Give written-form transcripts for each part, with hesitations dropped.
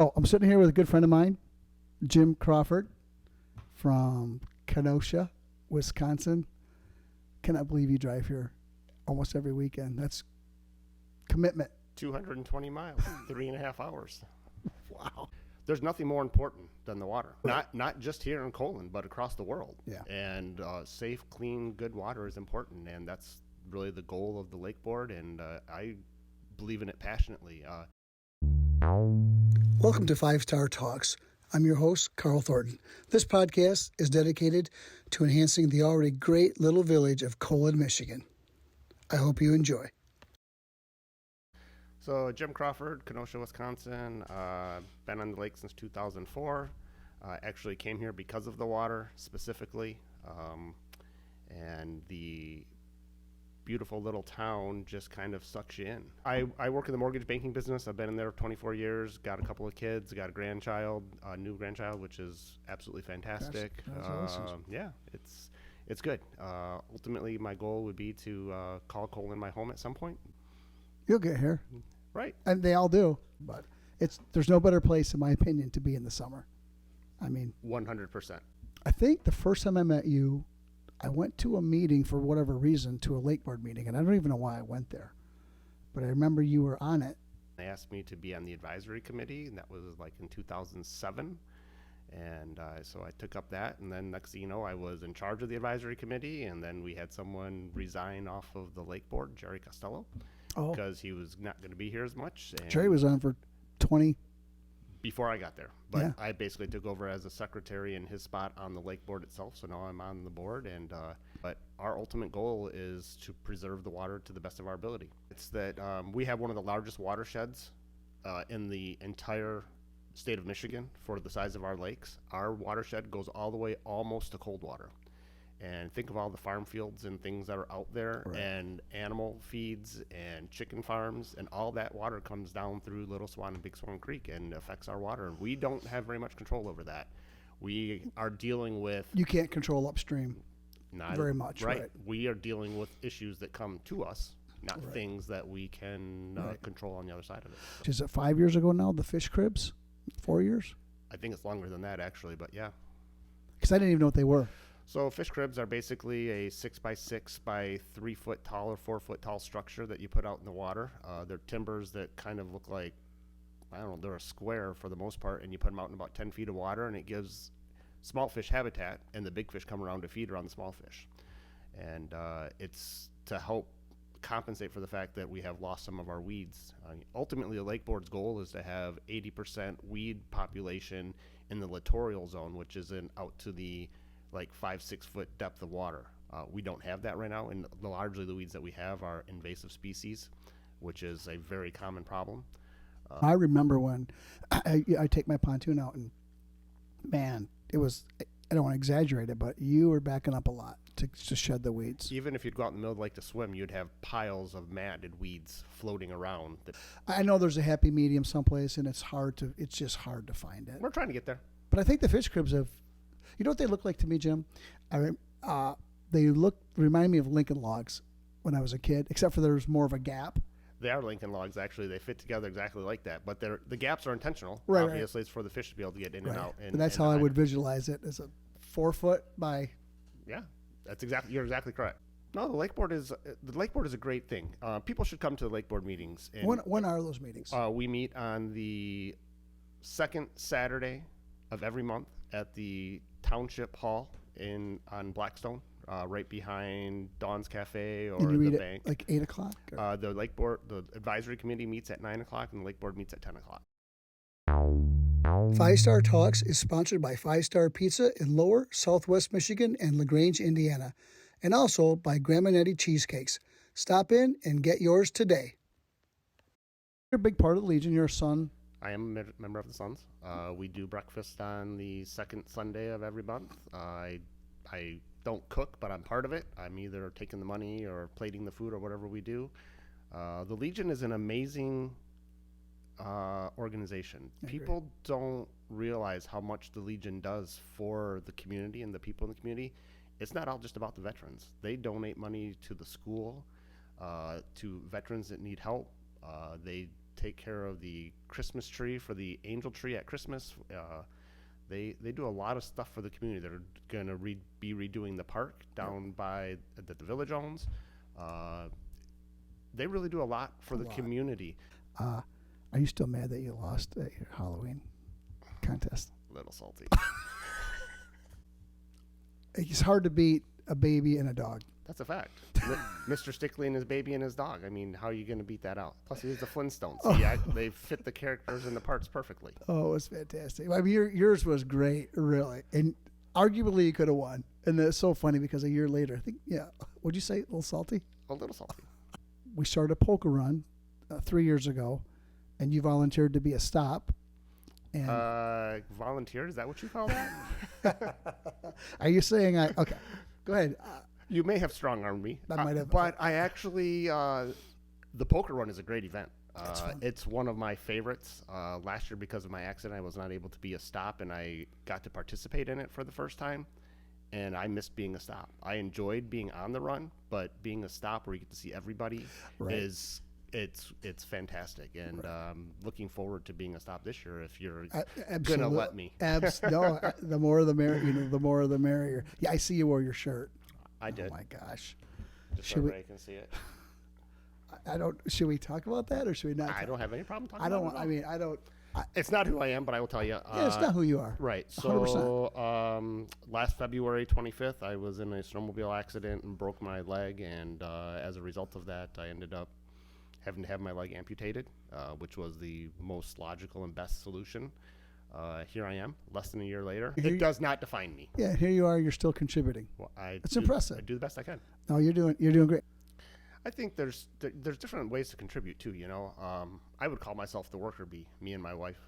Oh, I'm sitting here with a good friend of mine, Jim Crawford from Kenosha, Wisconsin. Cannot believe you drive here almost every weekend. That's commitment. 220 miles, 3.5 hours. Wow. There's nothing more important than the water. Not just here in Colon, but across the world. Yeah. And safe, clean, good water is important, and that's really the goal of the Lake Board, and I believe in it passionately. Welcome to 5-Star Talks. I'm your host, Carl Thornton. This podcast is dedicated to enhancing the already great little village of Colon, Michigan. I hope you enjoy. So Jim Crawford, Kenosha, Wisconsin. Been on the lake since 2004. Actually came here because of the water specifically. And the beautiful little town just kind of sucks you in. I work in the mortgage banking business. I've been in there 24 years, got a couple of kids, got a grandchild, a new grandchild, which is absolutely fantastic. Yeah, it's good. Ultimately, my goal would be to call Colon my home at some point. You'll get here. Right. And they all do. But there's no better place, in my opinion, to be in the summer. I mean, 100%. I think the first time I met you, I went to a meeting for whatever reason, to a Lake Board meeting, and I don't even know why I went there. But I remember you were on it. They asked me to be on the advisory committee, and that was like in 2007. And so I took up that, and then next thing you know, I was in charge of the advisory committee, and then we had someone resign off of the Lake Board, Jerry Costello, because he was not going to be here as much. And Jerry was on for 20. Before I got there. But Yeah. I basically took over as a secretary in his spot on the Lake Board itself, so now I'm on the board. And but our ultimate goal is to preserve the water to the best of our ability. It's that we have one of the largest watersheds in the entire state of Michigan for the size of our lakes. Our watershed goes all the way almost to Coldwater. And think of all the farm fields and things that are out there, Right. and animal feeds and chicken farms, and all that water comes down through Little Swan and Big Swan Creek and affects our water. We don't have very much control over that. We are dealing with You can't control upstream not very much, right? We are dealing with issues that come to us, not Right. things that we can Right. control on the other side of it. Is it 5 years ago now, the fish cribs? 4 years? I think it's longer than that, actually, but yeah. Because I didn't even know what they were. So fish cribs are basically a 6x6 by 3 foot tall or 4 foot tall structure that you put out in the water. They're timbers that kind of look like, I don't know, they're a square for the most part, and you put them out in about 10 feet of water, and it gives small fish habitat, and the big fish come around to feed around the small fish. And it's to help compensate for the fact that we have lost some of our weeds. Ultimately, the Lake Board's goal is to have 80% weed population in the littoral zone, which is out to the 5-6 foot depth of water. We don't have that right now, and largely the weeds that we have are invasive species, which is a very common problem. I remember when I take my pontoon out, and man, it was, I don't want to exaggerate it, but you were backing up a lot to shed the weeds. Even if you'd go out in the middle of the lake to swim, you'd have piles of matted weeds floating around. I know there's a happy medium someplace, and it's just hard to find it. We're trying to get there. But I think the fish cribs have, you know what they look like to me, Jim? They remind me of Lincoln logs when I was a kid, except for there's more of a gap. They are Lincoln logs, actually. They fit together exactly like that. But the gaps are intentional. Right, Obviously, it's for the fish to be able to get in and out. And that's how I would visualize it, as a 4 foot by. Yeah, you're exactly correct. No, the Lake Board is a great thing. People should come to the Lake Board meetings. And when are those meetings? We meet on the second Saturday of every month at the Township Hall on Blackstone, right behind Dawn's Cafe or and you the meet bank. At like 8 o'clock? The Lake Board, the advisory committee meets at 9 o'clock, and the Lake Board meets at 10 o'clock. 5-Star Talks is sponsored by 5-Star Pizza in Lower, Southwest Michigan, and LaGrange, Indiana, and also by Graminetti Cheesecakes. Stop in and get yours today. You're a big part of the Legion. You're a son. I am a member of the Sons. We do breakfast on the second Sunday of every month. I don't cook, but I'm part of it. I'm either taking the money or plating the food or whatever we do. The Legion is an amazing organization. People don't realize how much the Legion does for the community and the people in the community. It's not all just about the veterans. They donate money to the school, to veterans that need help. They take care of the Christmas tree for the angel tree at Christmas. They do a lot of stuff for the community. They're going to be redoing the park down by that the village owns. They really do a lot for the community. Are you still mad that you lost at your Halloween contest? A little salty. It's hard to beat a baby and a dog. That's a fact. Mr. Stickley and his baby and his dog. I mean, how are you going to beat that out? Plus, he's the Flintstones. Yeah, they fit the characters and the parts perfectly. Oh, it was fantastic. I mean, yours was great, really. And arguably you could have won. And it's so funny because a year later, I think, what'd you say? A little salty? A little salty. We started a polka run 3 years ago, and you volunteered to be a stop. And volunteered? Is that what you call that? Are you saying okay, go ahead. You may have strong-armed me. I might have. But I actually, the poker run is a great event. It's one of my favorites. Last year, because of my accident, I was not able to be a stop, and I got to participate in it for the first time, and I missed being a stop. I enjoyed being on the run, but being a stop where you get to see everybody is it's fantastic, and looking forward to being a stop this year if you're gonna let me. No, the more the merrier. The more the merrier. Yeah, I see you wore your shirt. I did. Oh my gosh! Just so everybody can see it. I don't. Should we talk about that or should we not? I don't have any problem talking. I don't. I mean, I don't. It's not who I am, but I will tell you. Yeah, it's not who you are. Right. So, last February 25th, I was in a snowmobile accident and broke my leg, and as a result of that, I ended up having to have my leg amputated, which was the most logical and best solution. Here I am, less than a year later. It does not define me. Yeah, here you are. You're still contributing. Well, it's impressive. I do the best I can. No, you're doing great. I think there's different ways to contribute too. You know, I would call myself the worker bee. Me and my wife,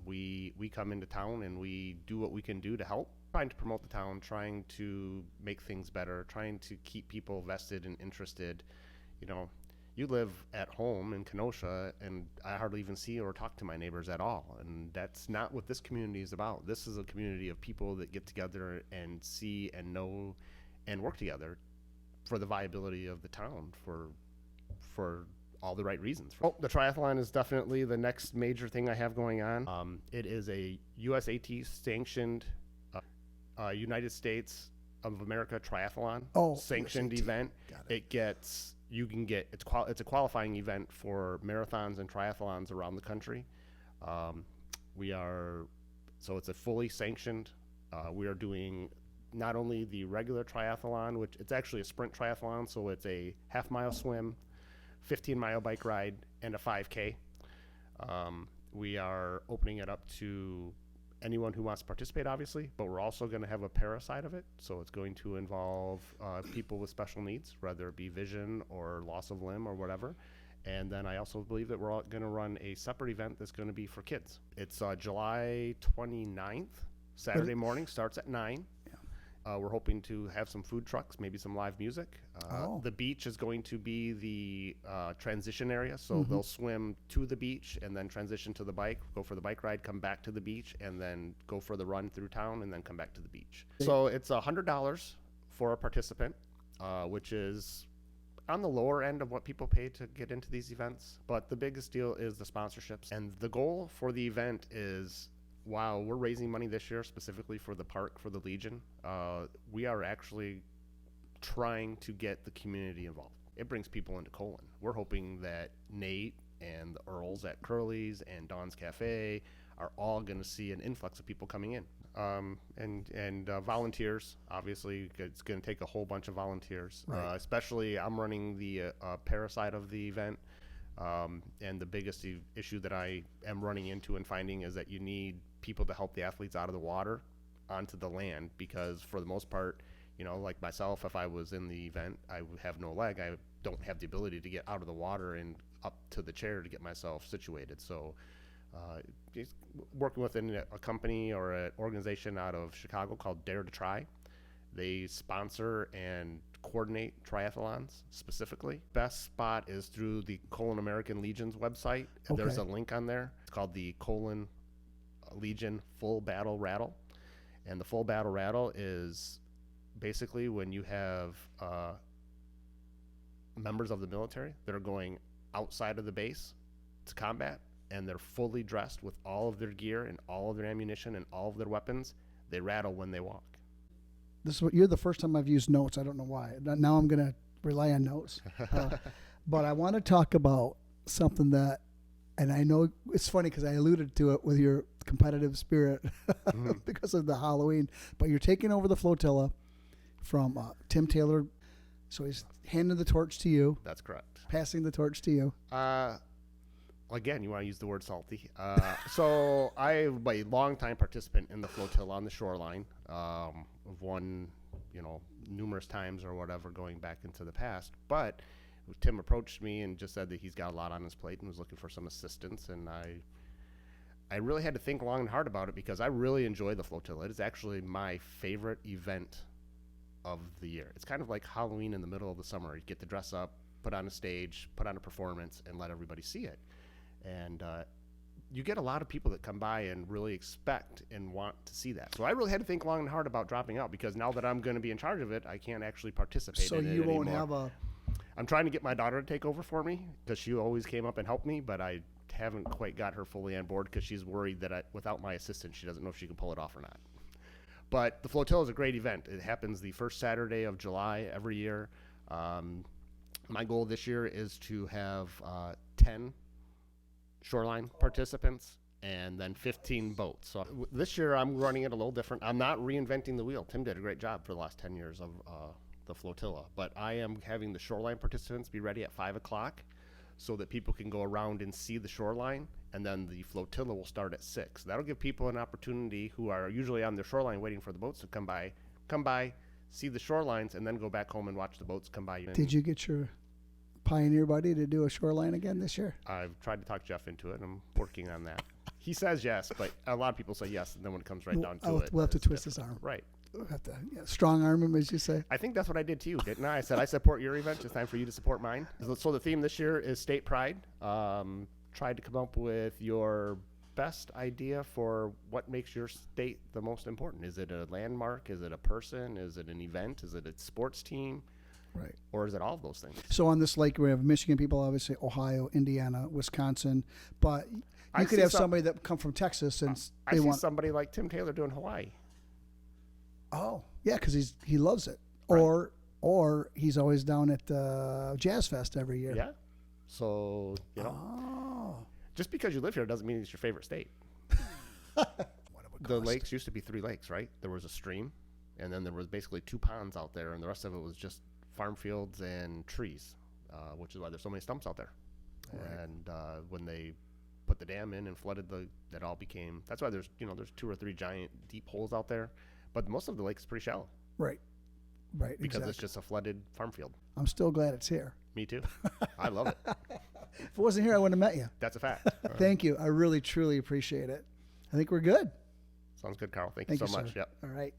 we come into town and we do what we can do to help, trying to promote the town, trying to make things better, trying to keep people vested and interested. You know, you live at home in Kenosha, and I hardly even see or talk to my neighbors at all. And that's not what this community is about. This is a community of people that get together and see and know and work together for the viability of the town for all the right reasons. The triathlon is definitely the next major thing I have going on. It is a USAT sanctioned United States of America triathlon sanctioned USAT. event. It's a qualifying event for marathons and triathlons around the country. So it's a fully sanctioned. We are doing not only the regular triathlon, which it's actually a sprint triathlon, so it's a half-mile swim, 15-mile bike ride, and a 5K. We are opening it up to anyone who wants to participate, obviously, but we're also going to have a para side of it, so it's going to involve people with special needs, whether it be vision or loss of limb or whatever. And then I also believe that we're going to run a separate event that's going to be for kids. It's July 29th, Saturday morning, starts at 9. We're hoping to have some food trucks, maybe some live music. The beach is going to be the transition area, so they'll swim to the beach and then transition to the bike, go for the bike ride, come back to the beach, and then go for the run through town and then come back to the beach. So it's $100 for a participant, which is on the lower end of what people pay to get into these events. But the biggest deal is the sponsorships. And the goal for the event is, while we're raising money this year specifically for the park, for the Legion, we are actually trying to get the community involved. It brings people into Colon. We're hoping that Nate and the Earls at Curly's and Dawn's Cafe are all going to see an influx of people coming in. And volunteers, obviously, it's going to take a whole bunch of volunteers. Right. Especially, I'm running the para side of the event. And the biggest issue that I am running into and finding is that you need people to help the athletes out of the water onto the land, because for the most part, you know, like myself, if I was in the event, I would have no leg. I don't have the ability to get out of the water and up to the chair to get myself situated. So just working within a company or an organization out of Chicago called Dare to Try. They sponsor and coordinate triathlons specifically. Best spot is through the Colon American Legion's website. Okay. There's a link on there. It's called the Colon Legion Full Battle Rattle. And the Full Battle Rattle is basically when you have members of the military that are going outside of the base to combat and they're fully dressed with all of their gear and all of their ammunition and all of their weapons, they rattle when they walk. This is what you're the first time I've used notes. I don't know why. Now I'm going to rely on notes. But I want to talk about something that, and I know it's funny because I alluded to it with your competitive spirit because of the Halloween, but you're taking over the flotilla from Tim Taylor. So he's handing the torch to you. That's correct. Passing the torch to you. Again, you want to use the word salty. So I'm a longtime participant in the flotilla on the shoreline. I've won, numerous times or whatever going back into the past. But Tim approached me and just said that he's got a lot on his plate and was looking for some assistance. And I really had to think long and hard about it because I really enjoy the flotilla. It is actually my favorite event of the year. It's kind of like Halloween in the middle of the summer. You get to dress up, put on a stage, put on a performance, and let everybody see it. And you get a lot of people that come by and really expect and want to see that. So I really had to think long and hard about dropping out because now that I'm going to be in charge of it, I can't actually participate in it anymore. So you won't have a... I'm trying to get my daughter to take over for me because she always came up and helped me, but I haven't quite got her fully on board because she's worried that without my assistance, she doesn't know if she can pull it off or not. But the flotilla is a great event. It happens the first Saturday of July every year. My goal this year is to have 10 shoreline participants and then 15 boats. So this year I'm running it a little different. I'm not reinventing the wheel. Tim did a great job for the last 10 years of the flotilla, but I am having the shoreline participants be ready at 5 o'clock so that people can go around and see the shoreline, and then the flotilla will start at 6. That'll give people an opportunity who are usually on the shoreline waiting for the boats to come by, see the shorelines, and then go back home and watch the boats come by. Did you get your Pioneer buddy to do a shoreline again this year? I've tried to talk Jeff into it, and I'm working on that. He says yes, but a lot of people say yes, and then when it comes right down to it, we'll have to twist his arm. Right. We'll have to strong arm him, as you say. I think that's what I did to you, didn't I? I said I support your event. It's time for you to support mine. So the theme this year is state pride. Tried to come up with your best idea for what makes your state the most important. Is it a landmark? Is it a person? Is it an event? Is it a sports team? Right. Or is it all of those things? So on this lake, we have Michigan people, obviously Ohio, Indiana, Wisconsin, but you could have somebody that come from Texas and I see somebody like Tim Taylor doing Hawaii. Oh, yeah, because he loves it. Right. Or he's always down at Jazz Fest every year. Yeah. So, just because you live here doesn't mean it's your favorite state. The lakes used to be 3 lakes, right? There was a stream, and then there was basically 2 ponds out there, and the rest of it was just farm fields and trees, which is why there's so many stumps out there. Right. And when they put the dam in and flooded that all became, that's why there's 2 or 3 giant deep holes out there, but most of the lake is pretty shallow. Right. Right. Because exactly. It's just a flooded farm field. I'm still glad it's here. Me too. I love it. If it wasn't here, I wouldn't have met you. That's a fact. Thank you. I really, truly appreciate it. I think we're good. Sounds good, Carl. Thank you so much. Sir. Yep. All right.